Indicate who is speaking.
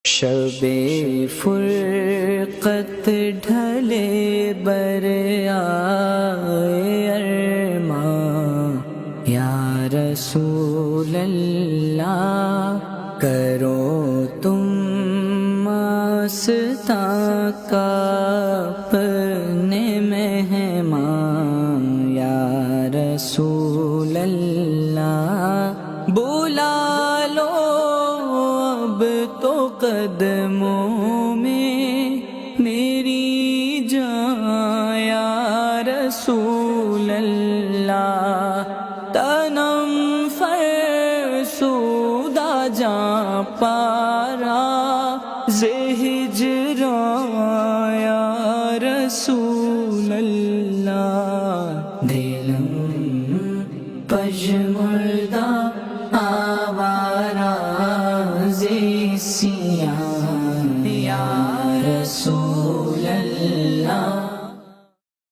Speaker 1: شب فرقت ڈھلے بر آئے ارماں، یا رسول اللہ کرو تم مستاں کا اپنے مہمان، یا رسول اللہ بلا لو اب تو قدموں میں میری جان، یا رسول اللہ تنم فرسودہ جاں پارا ہجراں، یا رسول اللہ دلم پژمردہ آوارہ زیسیاں، یا رسول اللہ